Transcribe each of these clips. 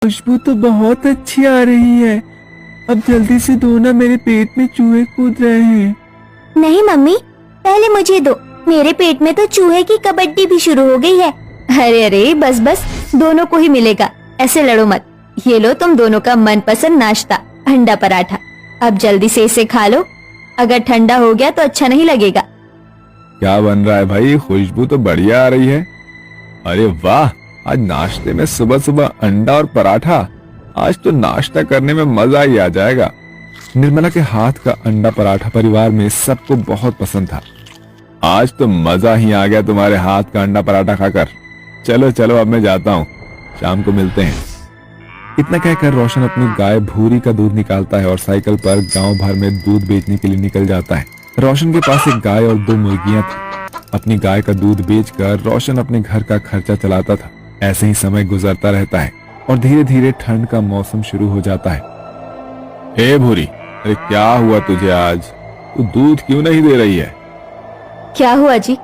खुशबू तो बहुत अच्छी आ रही है। अब जल्दी से दो ना, मेरे पेट में चूहे कूद रहे हैं। नहीं मम्मी, पहले मुझे दो। मेरे पेट में तो चूहे की कबड्डी भी शुरू हो गई है। अरे अरे बस बस, दोनों को ही मिलेगा, ऐसे लड़ो मत। ये लो तुम दोनों का मनपसंद नाश्ता, अंडा पराठा। अब जल्दी से इसे खा लो, अगर ठंडा हो गया तो अच्छा नहीं लगेगा। क्या बन रहा है भाई? खुशबू तो बढ़िया आ रही है। अरे वाह, आज नाश्ते में सुबह सुबह अंडा और पराठा। आज तो नाश्ता करने में मजा ही आ जाएगा। निर्मला के हाथ का अंडा पराठा परिवार में सबको बहुत पसंद था। आज तो मजा ही आ गया तुम्हारे हाथ का अंडा पराठा खाकर। चलो चलो, अब मैं जाता हूँ, शाम को मिलते हैं। इतना कहकर रोशन अपनी गाय भूरी का दूध निकालता है और साइकिल पर गांव भर में दूध बेचने के लिए निकल जाता है। रोशन के पास एक गाय और 2 मुर्गियां थी। अपनी गाय का दूध बेचकर रोशन अपने घर का खर्चा चलाता था। ऐसे ही समय गुजरता रहता है और धीरे धीरे ठंड का मौसम शुरू हो जाता है। हे भूरी, अरे क्या हुआ तुझे आज? तू दूध क्यों नहीं दे रही है? क्या हुआ जी?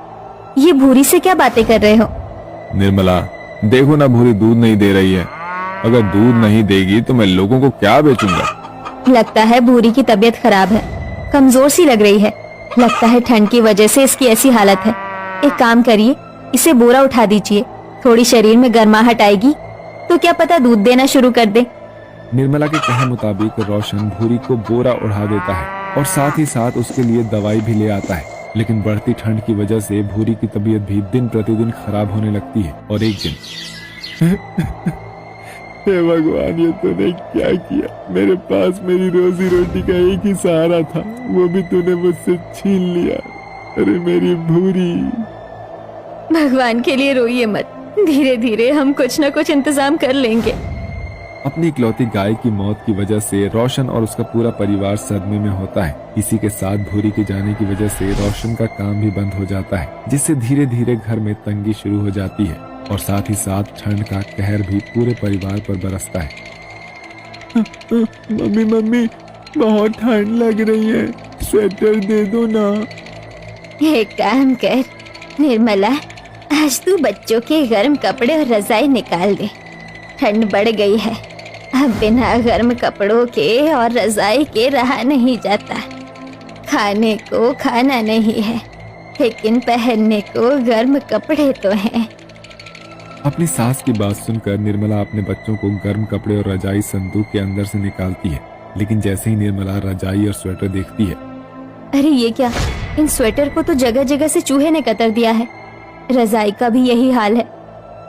ये भूरी से क्या बातें कर रहे हो? निर्मला, देखो ना, भूरी दूध नहीं दे रही है। अगर दूध नहीं देगी तो मैं लोगों को क्या बेचूंगा? लगता है भूरी की तबीयत खराब है, कमजोर सी लग रही है। लगता है ठंड की वजह से इसकी ऐसी हालत है। एक काम करिए, इसे बोरा उठा दीजिए, थोड़ी शरीर में गर्माहट आएगी तो क्या पता दूध देना शुरू कर दे। निर्मला के कहे मुताबिक रोशन भूरी को बोरा उड़ा देता है और साथ ही साथ उसके लिए दवाई भी ले आता है। लेकिन बढ़ती ठंड की वजह से भूरी की तबीयत भी दिन प्रतिदिन खराब होने लगती है। और एक दिन हे भगवान, ये तूने क्या किया? मेरे पास मेरी रोजी रोटी का एक ही सहारा था, वो भी तूने मुझसे छीन लिया। अरे मेरी भूरी। भगवान के लिए रोइए मत, धीरे धीरे हम कुछ न कुछ इंतजाम कर लेंगे। अपनी इकलौती गाय की मौत की वजह से रोशन और उसका पूरा परिवार सदमे में होता है। इसी के साथ भूरी के जाने की वजह से रोशन का काम भी बंद हो जाता है, जिससे धीरे धीरे घर में तंगी शुरू हो जाती है और साथ ही साथ ठंड का कहर भी पूरे परिवार पर बरसता है। मम्मी मम्मी, बहुत ठंड लग रही है, स्वेटर दे दो ना। एक काम कर निर्मला, आज तू बच्चों के गर्म कपड़े और रजाई निकाल दे। ठंड बढ़ गई है, अब बिना गर्म कपड़ों के और रजाई के रहा नहीं जाता। खाने को खाना नहीं है, लेकिन पहनने को गर्म कपड़े तो हैं। अपनी सास की बात सुनकर निर्मला अपने बच्चों को गर्म कपड़े और रजाई संदूक के अंदर से निकालती है। लेकिन जैसे ही निर्मला रजाई और स्वेटर देखती है, अरे ये क्या, इन स्वेटर को तो जगह जगह से चूहे ने कतर दिया है। रजाई का भी यही हाल है।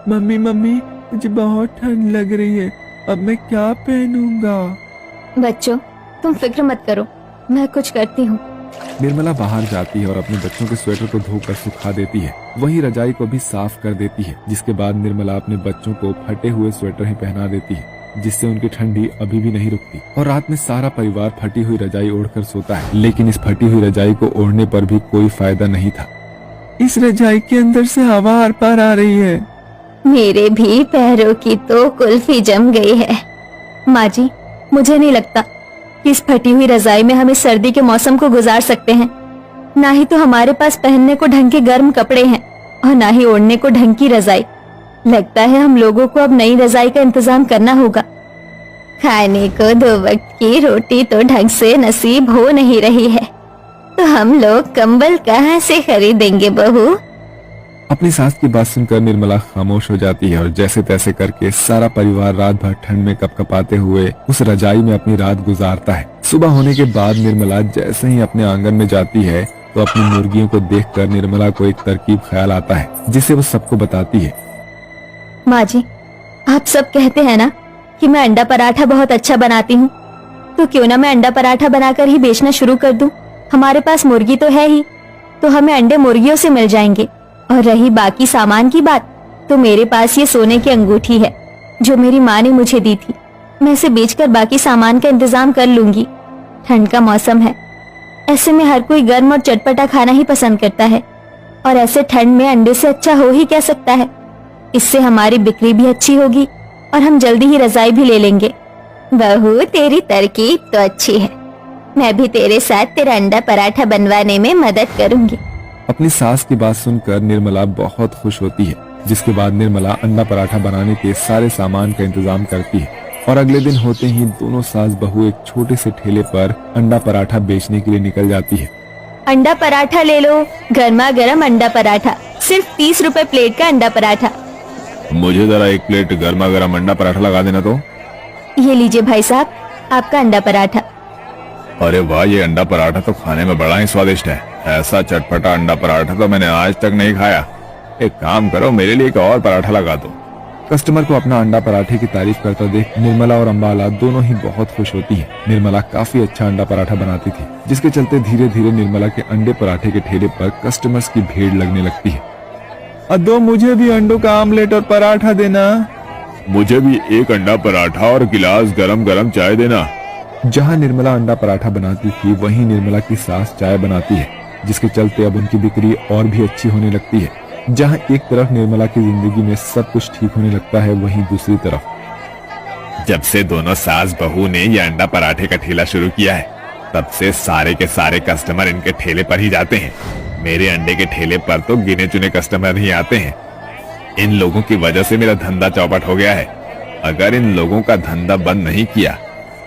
मम्मी मम्मी, मुझे बहुत ठंड लग रही है, अब मैं क्या पहनूंगा? बच्चों तुम फिक्र मत करो, मैं कुछ करती हूँ। निर्मला बाहर जाती है और अपने बच्चों के स्वेटर को धोकर सुखा देती है। वहीं रजाई को भी साफ कर देती है, जिसके बाद निर्मला अपने बच्चों को फटे हुए स्वेटर ही पहना देती है, जिससे उनकी ठंडी अभी भी नहीं रुकती। और रात में सारा परिवार फटी हुई रजाई ओढ़कर सोता है। लेकिन इस फटी हुई रजाई को ओढ़ने पर भी कोई फायदा नहीं था। इस रजाई के अंदर से हवा आर पार आ रही है। मेरे भी पैरों की तो कुल्फी जम गई है। माँ जी, मुझे नहीं लगता कि इस फटी हुई रजाई में हम इस सर्दी के मौसम को गुजार सकते हैं। ना ही तो हमारे पास पहनने को ढंग के गर्म कपड़े हैं और ना ही ओढ़ने को ढंग की रजाई। लगता है हम लोगों को अब नई रजाई का इंतजाम करना होगा। खाने को 2 वक्त की रोटी तो ढंग से नसीब हो नहीं रही है, तो हम लोग कंबल कहाँ से खरीदेंगे बहू? अपनी सास की बात सुनकर निर्मला खामोश हो जाती है और जैसे तैसे करके सारा परिवार रात भर ठंड में कपकपाते हुए उस रजाई में अपनी रात गुजारता है। सुबह होने के बाद निर्मला जैसे ही अपने आंगन में जाती है तो अपनी मुर्गियों को देखकर निर्मला को एक तरकीब ख्याल आता है, जिसे वो सबको बताती है। माँ जी, आप सब कहते हैं ना कि मैं अंडा पराठा बहुत अच्छा बनाती हूँ, तो क्यों ना मैं अंडा पराठा बनाकर ही बेचना शुरू कर दूं। हमारे पास मुर्गी तो है ही, तो हमें अंडे मुर्गियों से मिल जाएंगे। और रही बाकी सामान की बात, तो मेरे पास ये सोने की अंगूठी है जो मेरी माँ ने मुझे दी थी। मैं इसे बेचकर बाकी सामान का इंतजाम कर लूंगी। ठंड का मौसम है, ऐसे में हर कोई गर्म और चटपटा खाना ही पसंद करता है, और ऐसे ठंड में अंडे से अच्छा हो ही क्या सकता है। इससे हमारी बिक्री भी अच्छी होगी और हम जल्दी ही रजाई भी ले लेंगे। बहू, तेरी तरकीब तो अच्छी है, मैं भी तेरे साथ तेरा अंडा पराठा बनवाने में मदद करूंगी। अपनी सास की बात सुनकर निर्मला बहुत खुश होती है जिसके बाद निर्मला अंडा पराठा बनाने के सारे सामान का इंतजाम करती है और अगले दिन होते ही दोनों सास बहू एक छोटे से ठेले पर अंडा पराठा बेचने के लिए निकल जाती है। अंडा पराठा ले लो, गर्मा गर्म अंडा पराठा, सिर्फ 30 रुपए प्लेट का अंडा पराठा। मुझे जरा एक प्लेट गर्मा गर्म अंडा पराठा लगा देना तो। ये लीजिए भाई साहब, आपका अंडा पराठा। अरे वाह, ये अंडा पराठा तो खाने में बड़ा ही स्वादिष्ट है। ऐसा चटपटा अंडा पराठा तो मैंने आज तक नहीं खाया। एक काम करो, मेरे लिए एक और पराठा लगा दो। कस्टमर को अपना अंडा पराठे की तारीफ करता देख निर्मला और अंबाला दोनों ही बहुत खुश होती हैं। निर्मला काफी अच्छा अंडा पराठा बनाती थी, जिसके चलते धीरे धीरे निर्मला के अंडे पराठे के ठेले पर कस्टमर्स की भीड़ लगने लगती है। दो मुझे भी अंडों का आमलेट और पराठा देना। मुझे भी एक अंडा पराठा और गिलास गरम गरम चाय देना। जहाँ निर्मला अंडा पराठा बनाती थी, वहीं निर्मला की सास चाय बनाती है, जिसके चलते अब उनकी बिक्री और भी अच्छी होने लगती है। जहाँ एक तरफ निर्मला की जिंदगी में सब कुछ ठीक होने लगता है, वहीं दूसरी तरफ जब से दोनों सास बहू ने ये अंडा पराठे का ठेला शुरू किया है, तब से सारे के सारे कस्टमर इनके ठेले पर ही जाते हैं। मेरे अंडे के ठेले पर तो गिने चुने कस्टमर ही आते हैं। इन लोगों की वजह से मेरा धंधा चौपट हो गया है। अगर इन लोगों का धंधा बंद नहीं किया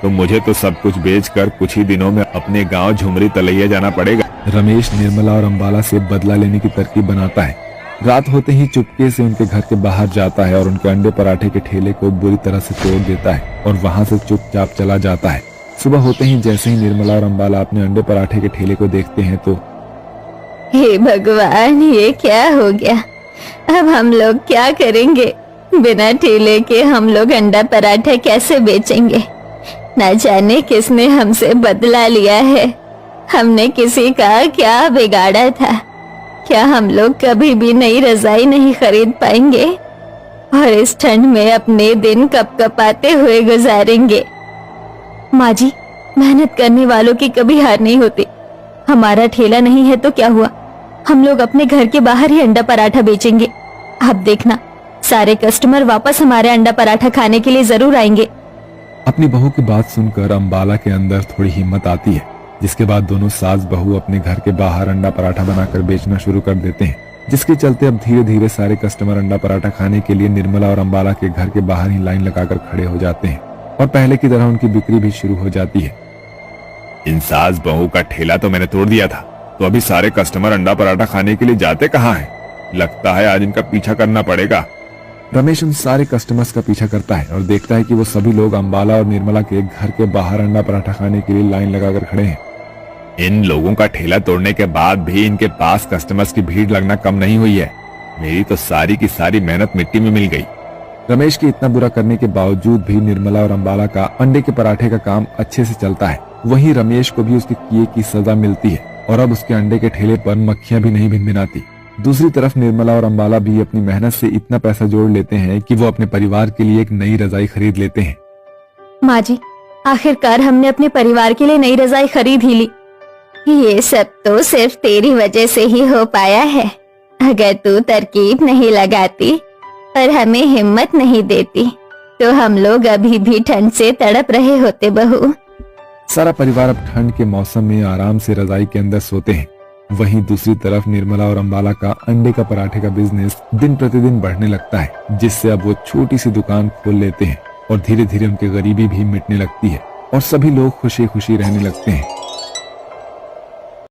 तो मुझे तो सब कुछ बेचकर कुछ ही दिनों में अपने गांव झुमरी तलैया जाना पड़ेगा। रमेश निर्मला और अंबाला से बदला लेने की तरकीब बनाता है। रात होते ही चुपके से उनके घर के बाहर जाता है और उनके अंडे पराठे के ठेले को बुरी तरह से तोड़ देता है और वहां से चुपचाप चला जाता है। सुबह होते ही जैसे ही निर्मला और अंबाला अपने अंडे पराठे के ठेले को देखते हैं तो हे भगवान, ये क्या हो गया? अब हम लोग क्या करेंगे? बिना ठेले के हम लोग अंडा पराठा कैसे बेचेंगे? न जाने किसने हमसे बदला लिया है। हमने किसी का क्या बिगाड़ा था? क्या हम लोग कभी भी नई रजाई नहीं खरीद पाएंगे और इस ठंड में अपने दिन कपकपाते हुए गुजारेंगे? माँ जी, मेहनत करने वालों की कभी हार नहीं होती। हमारा ठेला नहीं है तो क्या हुआ, हम लोग अपने घर के बाहर ही अंडा पराठा बेचेंगे। आप देखना, सारे कस्टमर वापस हमारे अंडा पराठा खाने के लिए जरूर आएंगे। अपनी बहू की बात सुनकर अंबाला के अंदर थोड़ी हिम्मत आती है, जिसके बाद दोनों सास बहू अपने घर के बाहर अंडा पराठा बनाकर बेचना शुरू कर देते हैं, जिसके चलते अब धीरे धीरे सारे कस्टमर अंडा पराठा खाने के लिए निर्मला और अंबाला के घर के बाहर ही लाइन लगाकर खड़े हो जाते हैं और पहले की तरह उनकी बिक्री भी शुरू हो जाती है। इन सास बहू का ठेला तो मैंने तोड़ दिया था, तो अभी सारे कस्टमर अंडा पराठा खाने के लिए जाते कहाँ हैं? लगता है आज इनका पीछा करना पड़ेगा। रमेश उन सारे कस्टमर्स का पीछा करता है और देखता है कि वो सभी लोग अंबाला और निर्मला के घर के बाहर अंडा पराठा खाने के लिए लाइन लगाकर खड़े हैं। इन लोगों का ठेला तोड़ने के बाद भी इनके पास कस्टमर्स की भीड़ लगना कम नहीं हुई है। मेरी तो सारी की सारी मेहनत मिट्टी में मिल गई। रमेश के इतना बुरा करने के बावजूद भी निर्मला और अंबाला का अंडे के पराठे का काम अच्छे से चलता है। वहीं रमेश को भी उसके किए की सजा मिलती है और अब उसके अंडे के ठेले पर मक्खियां भी नहीं भिनभिनाती। दूसरी तरफ निर्मला और अंबाला भी अपनी मेहनत से इतना पैसा जोड़ लेते हैं कि वो अपने परिवार के लिए एक नई रजाई खरीद लेते हैं। माँ जी, आखिरकार हमने अपने परिवार के लिए नई रजाई खरीद ही ली। ये सब तो सिर्फ तेरी वजह से ही हो पाया है। अगर तू तरकीब नहीं लगाती और हमें हिम्मत नहीं देती तो हम लोग अभी भी ठंड से तड़प रहे होते बहू। सारा परिवार अब ठंड के मौसम में आराम से रजाई के अंदर सोते हैं। वहीं दूसरी तरफ निर्मला और अंबाला का अंडे का पराठे का बिजनेस दिन प्रतिदिन बढ़ने लगता है, जिससे अब वो छोटी सी दुकान खोल लेते हैं और धीरे धीरे उनकी गरीबी भी मिटने लगती है और सभी लोग खुशी खुशी रहने लगते हैं।